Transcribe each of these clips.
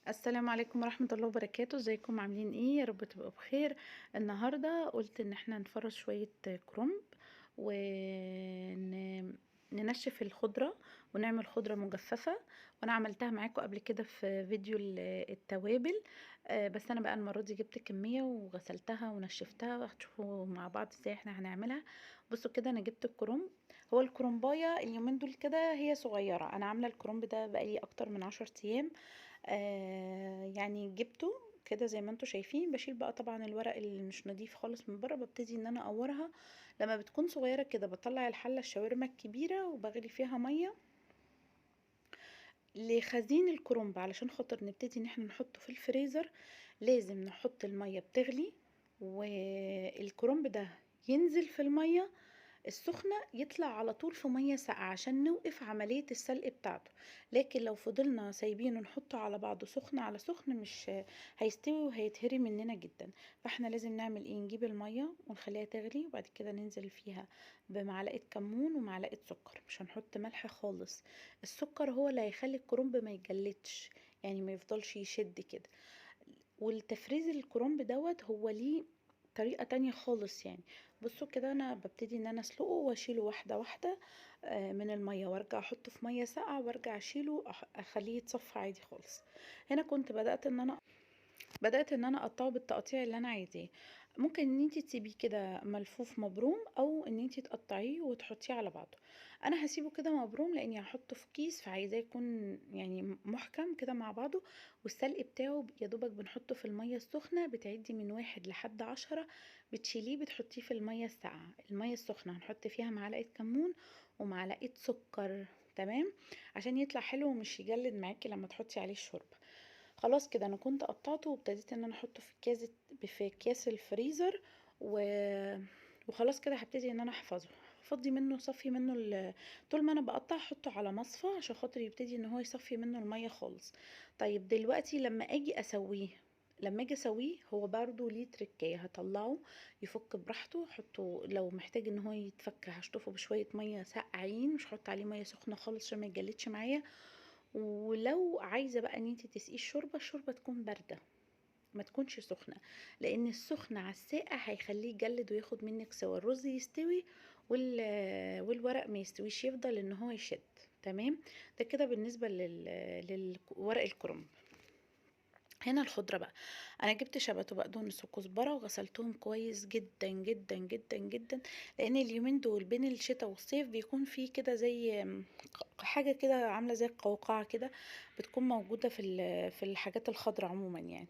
السلام عليكم ورحمة الله وبركاته، ازيكم عاملين ايه؟ يا رب تبقوا بخير. النهاردة قلت ان احنا نفرز شوية كرنب وننشف الخضرة ونعمل خضرة مجففة. وانا عملتها معاكم قبل كده في فيديو التوابل. بس انا بقى المرة دي جبت كمية وغسلتها ونشفتها، هتشوفوا مع بعض ازاي احنا هنعملها. بصوا كده، انا جبت الكرنب. هو الكرنباية اليومين دول كده هي صغيرة، انا عاملة الكرنب ده بقالي اكتر من 10 ايام. يعني جبته كده زي ما انتوا شايفين. بشيل بقى طبعا الورق اللي مش نضيف خالص من بره، ببتدي ان انا اقورها. لما بتكون صغيره كده بطلع الحله الشاورما الكبيره وبغلي فيها ميه لخزين الكرنب، علشان خاطر نبتدي ان احنا نحطه في الفريزر. لازم نحط الميه بتغلي والكرنب ده ينزل في الميه السخنة، يطلع على طول في مية ساقعة عشان نوقف عملية السلق بتاعته. لكن لو فضلنا سايبينه نحطه على بعضه سخن على سخن مش هيستوي وهيتهري مننا جدا. فاحنا لازم نعمل ايه؟ نجيب المية ونخليها تغلي وبعد كده ننزل فيها بمعلقة كمون ومعلقة سكر، مش هنحط ملح خالص. السكر هو اللي هيخلي الكرنب ما يجلدش، يعني ما يفضلش يشد كده. والتفريز الكرنب دوت هو ليه طريقة تانية خالص يعني. بصوا كده، انا ببتدي ان انا اسلقه واشيله واحدة واحدة من المية، وارجع احطه في مية ساقعة وارجع اشيله اخليه يتصفى عادي خالص. هنا كنت بدأت ان انا اقطعه بالتقطيع اللي انا عايزاه. ممكن ان انتي تسيبيه كده ملفوف مبروم، او ان انتي تقطعيه وتحطيه على بعضه. انا هسيبه كده مبروم لاني هحطه في كيس، فعايزاه يكون يعني محكم كده مع بعضه. والسلق بتاعه يا دوبك بنحطه في المية السخنة، بتعدي من 1 لحد 10. بتشيليه بتحطيه في المية الساقعة. المية السخنة هنحط فيها معلقة كمون ومعلقة سكر، تمام، عشان يطلع حلو ومش يجلد معاكي لما تحطي عليه الشوربة. خلاص كده انا كنت قطعته وابتديت ان انا احطه في اكياس الفريزر و... وخلاص كده هبتدي ان انا احفظه. افضي منه، صفي منه طول ما انا بقطع احطه على مصفى عشان خاطر يبتدي ان هو يصفي منه المية خالص. طيب دلوقتي لما اجي اسويه هو برضو ليه تركية. هطلعه يفك براحته، احطه لو محتاج ان هو يتفك هشطفه بشوية مية ساقعين، مش هحط عليه مية سخنة خالص عشان ما يتجلدش معايا. ولو عايزه بقى ان انت تسقيه الشوربه تكون بارده، ما تكونش سخنه، لان السخن على الساقع هيخليه يجلد وياخد منك سوا. الرز يستوي والورق ما يستويش، يفضل ان هو يشد. تمام. ده كده بالنسبه للورق الكرنب. هنا الخضرة بقى، انا جبت شبت وبقدونس وكزبرة وغسلتهم كويس جدا جدا جدا جدا، لان اليومين دول بين الشتاء والصيف بيكون في كده زي حاجة كده عاملة زي القوقعة كده، بتكون موجودة في الحاجات الخضراء عموما يعني.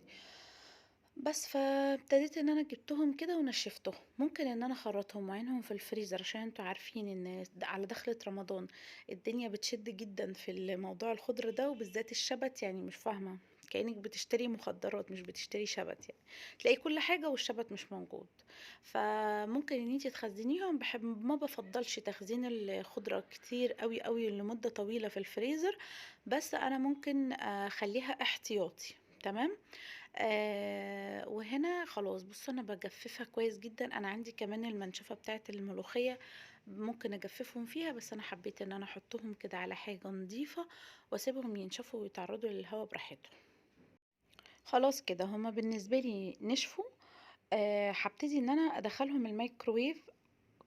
بس فابتديت ان انا جبتهم كده ونشفتهم. ممكن ان انا اخرطهم وعينهم في الفريزر، عشان انتوا عارفين ان على دخلة رمضان الدنيا بتشد جدا في الموضوع الخضر ده، وبالذات الشبت. يعني مش فاهمة، كأنك بتشتري مخدرات مش بتشتري شبت يعني. تلاقي كل حاجة والشبت مش موجود. فممكن ان انتي تخزنيهم. ما بفضلش تخزين الخضرة كتير قوي قوي لمدة طويلة في الفريزر، بس انا ممكن اخليها احتياطي. تمام. وهنا خلاص بصوا انا بجففها كويس جدا. انا عندي كمان المنشفة بتاعه الملوخية، ممكن اجففهم فيها، بس انا حبيت ان انا احطهم كده على حاجة نظيفة واسيبهم ينشفوا ويتعرضوا للهواء براحتهم. خلاص كده هما بالنسبة لي نشفوا. هبتدي ان انا ادخلهم الميكروويف.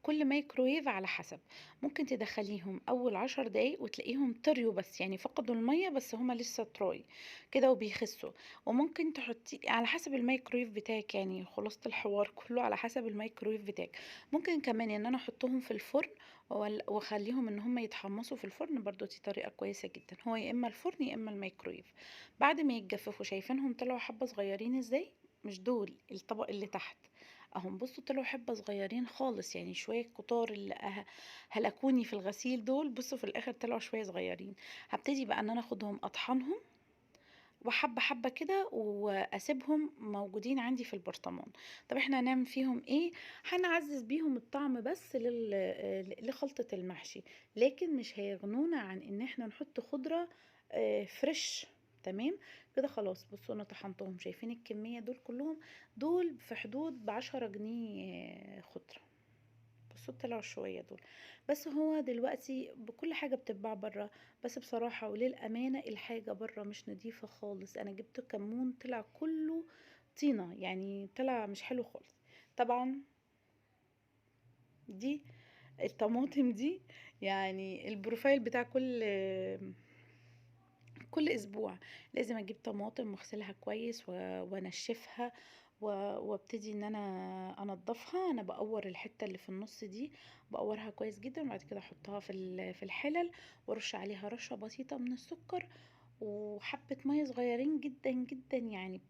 كل مايكرويف على حسب، ممكن تدخليهم اول 10 دقايق وتلاقيهم طريوا، بس يعني فقدوا المية بس هما لسه تراي كده وبيخسوا. وممكن تحطي على حسب الميكرويف بتاعك، يعني خلاصة الحوار كله على حسب الميكرويف بتاعك. ممكن كمان ان انا احطهم في الفرن واخليهم ان هم يتحمصوا في الفرن، برضو دي طريقة كويسة جدا. هو يا اما الفرن يا اما الميكرويف. بعد ما يتجففوا شايفينهم طلعوا حبة صغيرين ازاي؟ مش دول الطبق اللي تحت اهم، بصوا طلعوا حبة صغيرين خالص، يعني شوية كتار اللي هلكوني في الغسيل دول، بصوا في الاخر طلعوا شوية صغيرين. هبتدي بقى ان انا اخدهم اطحنهم وحبة حبة كده واسيبهم موجودين عندي في البرطمان. طب احنا هنعمل فيهم ايه؟ هنعزز بيهم الطعم بس لخلطة المحشي، لكن مش هيغنونا عن ان احنا نحط خضرة فريش. تمام كده خلاص. بصوا انا طحنتهم، شايفين الكمية دول كلهم؟ دول في حدود ب10 جنيه خضرة. بصوا طلعوا شويه دول. بس هو دلوقتي بكل حاجه بتتباع بره، بس بصراحه وللامانه الحاجه بره مش نظيفه خالص. انا جبت كمون طلع كله طينه، يعني طلع مش حلو خالص. طبعا دي الطماطم دي، يعني البروفايل بتاع كل اسبوع لازم اجيب طماطم واغسلها كويس وانشفها وابتدي ان انا انضفها. انا بقور الحته اللي في النص دي، بقورها كويس جدا، وبعد كده احطها في الحلل، وارش عليها رشه بسيطه من السكر وحبه ميه صغيرين جدا جدا، يعني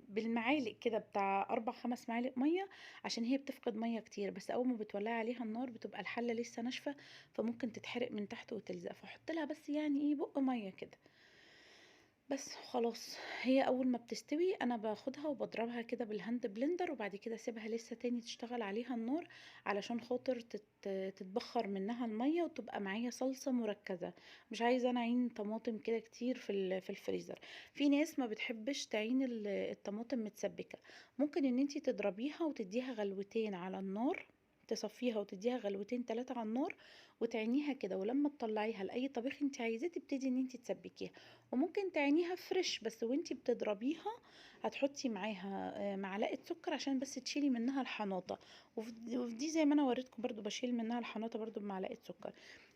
بالمعالق كده بتاع 4 5 معالق ميه، عشان هي بتفقد ميه كتير. بس اول ما بتولعي عليها النار بتبقى الحله لسه ناشفه، فممكن تتحرق من تحت وتلزق، فاحط لها بس يعني ايه بق ميه كده بس خلاص. هي اول ما بتستوي انا باخدها وبضربها كده بالهاند بلندر، وبعد كده اسيبها لسه تاني تشتغل عليها النار علشان خاطر تتبخر منها المية وتبقى معايا صلصة مركزة. مش عايزة انا اعين طماطم كده كتير في الفريزر. في ناس ما بتحبش تعين الطماطم متسبكة، ممكن ان انتي تضربيها وتديها غلوتين على النار، تصفيها وتديها غلوتين 3 على النار وتعينيها كده، ولما تطلعيها لاي طبيخ انت عايزاه تبتدي ان انت تسبكيها. وممكن تعينيها فريش، بس وانتي بتضربيها هتحطي معاها معلقه سكر عشان بس تشيلي منها الحناطه. وفي دي زي ما انا وريتكم برضو بشيل منها الحناطه برضو بمعلقه سكر.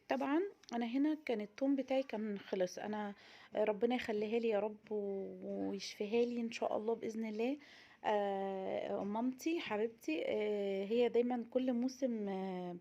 طبعا انا هنا كان التوم بتاعي كان خلص. انا ربنا يخليها لي يا رب ويشفيها لي ان شاء الله باذن الله. مامتي حبيبتي هي دايما كل موسم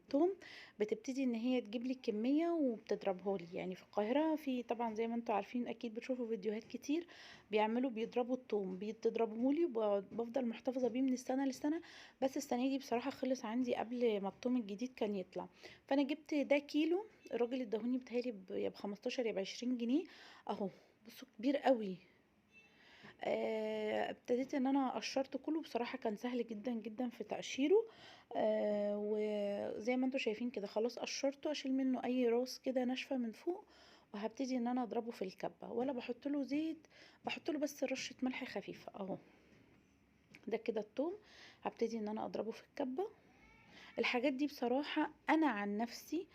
توم بتبتدي ان هي تجيب لي كميه وبتضربها لي. يعني في القاهره في طبعا زي ما انتم عارفين اكيد بتشوفوا فيديوهات كتير بيضربوا الثوم، بيتضربه لي وبفضل محتفظه بيه من السنه للسنه. بس السنه دي بصراحه خلص عندي قبل ما الثوم الجديد كان يطلع، فانا جبت ده كيلو. الراجل اداهوني بتهيألي يا ب15 يا ب20 جنيه اهو. بصوا كبير قوي. ابتديت ان انا قشرته كله، بصراحة كان سهل جدا جدا في تقشيره. وزي ما انتم شايفين كده خلاص قشرته، اشيل منه اي راس كده ناشفة من فوق، وهبتدي ان انا اضربه في الكبة، ولا بحط له زيت، بحط له بس رشة ملح خفيفة اهو. ده كده التوم، هبتدي ان انا اضربه في الكبة. الحاجات دي بصراحة أنا عن نفسي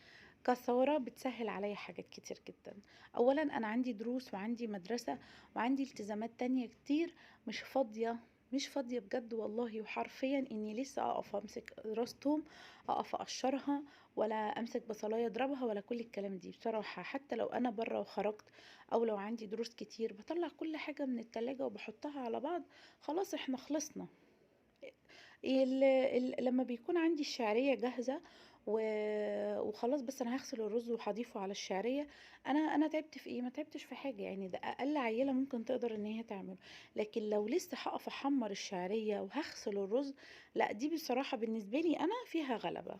كسارة بتسهل عليا حاجات كتير جدا. أولا أنا عندي دروس وعندي مدرسة وعندي التزامات تانية كتير، مش فاضية، مش فاضية بجد والله وحرفيا اني لسه اقف امسك راس توم اقف اقشرها، ولا امسك بصلايه اضربها، ولا كل الكلام دي بصراحة. حتى لو انا بره وخرجت او لو عندي دروس كتير بطلع كل حاجة من التلاجة وبحطها على بعض، خلاص احنا خلصنا. لما بيكون عندي الشعرية جاهزة وخلاص، بس انا هغسل الرز وهضيفه على الشعرية. انا تعبت في ايه؟ ما تعبتش في حاجة، يعني ده اقل عيلة ممكن تقدر ان هي تعمله. لكن لو لسه هقف احمر الشعرية وهغسل الرز، لا دي بصراحة بالنسبة لي انا فيها غلبة.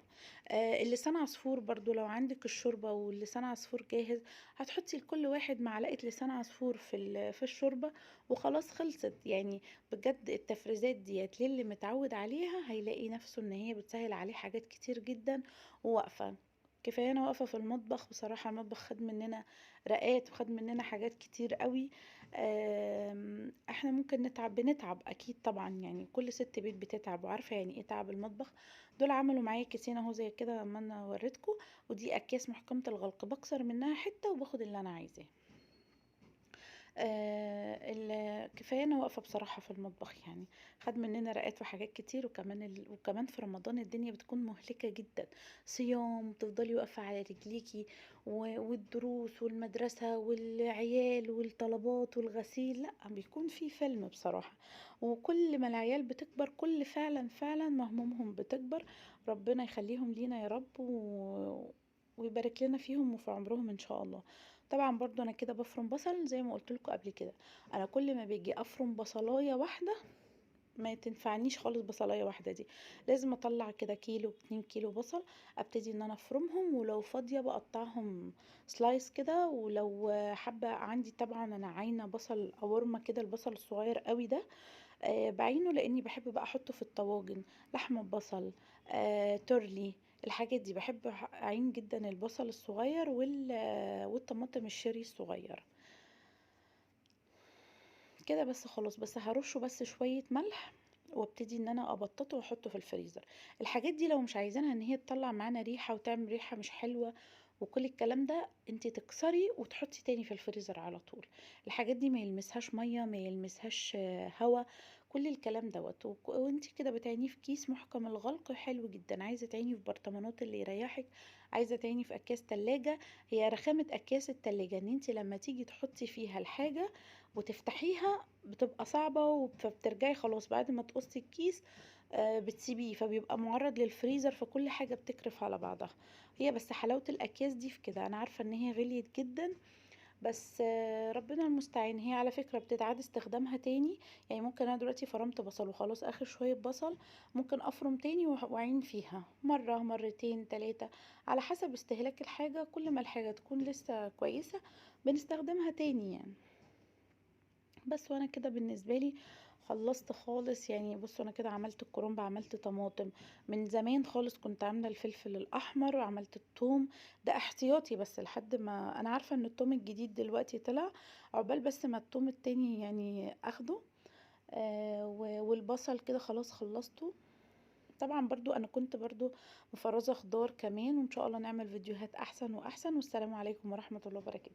اللسان عصفور برضو، لو عندك الشوربة واللسان عصفور جاهز هتحطي لكل واحد معلقة لسان عصفور في الشوربة وخلاص خلصت. يعني بجد التفريزات ديت للي متعود عليها هيلاقي نفسه ان هي بتسهل عليه حاجات كتير جدا. وواقفة كفايه انا واقفه في المطبخ، بصراحه المطبخ خد مننا رقات وخد مننا حاجات كتير قوي. احنا ممكن بنتعب اكيد طبعا، يعني كل ست بيت بتتعب وعارفه يعني ايه تعب المطبخ. دول عملوا معايا كيسين اهو زي كده ما انا وريتكم، ودي اكياس محكمه الغلق بكسر منها حته وباخد اللي انا عايزاه. كفايه انا واقفه بصراحه في المطبخ، يعني خد مننا رقات وحاجات كتير. وكمان في رمضان الدنيا بتكون مهلكه جدا، صيام تفضلي واقفه على رجليكي والدروس والمدرسه والعيال والطلبات والغسيل، لا بيكون في فيلم بصراحه. وكل ما العيال بتكبر كل فعلا مهمومهم بتكبر. ربنا يخليهم لينا يا رب ويبارك لنا فيهم وفي عمرهم ان شاء الله. طبعا برضو انا كده بفرم بصل زي ما قلت لكم قبل كده. انا كل ما باجي افرم بصلايه واحده ما تنفعنيش خالص بصلايه واحده دي، لازم اطلع كده كيلو 2 كيلو بصل، ابتدي ان انا افرمهم، ولو فاضيه بقطعهم سلايس كده. ولو حابه عندي طبعا انا عاينه بصل قورمه كده، البصل الصغير قوي ده بعينه لاني بحب بقى احطه في الطواجن، لحمه ببصل، تورلي، الحاجات دي بحب اعين جدا البصل الصغير والطماطم الشيري الصغير كده. بس خلاص، بس هرشه بس شوية ملح وابتدي ان انا ابططه واحطه في الفريزر. الحاجات دي لو مش عايزينها ان هي تطلع معانا ريحة وتعمل ريحة مش حلوة وكل الكلام ده، انتي تكسري وتحطي تاني في الفريزر على طول. الحاجات دي ما يلمسهاش مية، ما يلمسهاش هوا، كل الكلام دوت. وانتي كده بتعينيه في كيس محكم الغلق حلو جدا. عايزة تعيني في برطمانات اللي يريحك، عايزة تعيني في اكياس تلاجة. هي رخامة اكياس التلاجة ان انتي لما تيجي تحطي فيها الحاجة وتفتحيها بتبقى صعبة، فبترجعي خلاص بعد ما تقصي الكيس بتسيبيه، فبيبقى معرض للفريزر، فكل حاجة بتكرف على بعضها. هي بس حلاوة الأكياس دي في كده. أنا عارفة إن هي غليت جدا، بس ربنا المستعان. هي على فكرة بتتعاد استخدامها تاني. يعني ممكن أنا دلوقتي فرمت بصل وخلاص آخر شوية بصل، ممكن أفرم تاني وأعين فيها مرة مرتين تلاتة على حسب استهلاك الحاجة. كل ما الحاجة تكون لسه كويسة بنستخدمها تاني يعني. بس وانا كده بالنسبه لي خلصت خالص. يعني بصوا انا كده عملت الكرنب، عملت طماطم، من زمان خالص كنت عامله الفلفل الاحمر وعملت الثوم. ده احتياطي بس لحد ما انا عارفه ان الثوم الجديد دلوقتي طلع، عقبال بس ما الثوم التاني يعني اخده. والبصل كده خلاص خلصته. طبعا برضو انا كنت برضو مفرزه خضار كمان، وان شاء الله نعمل فيديوهات احسن واحسن. والسلام عليكم ورحمه الله وبركاته.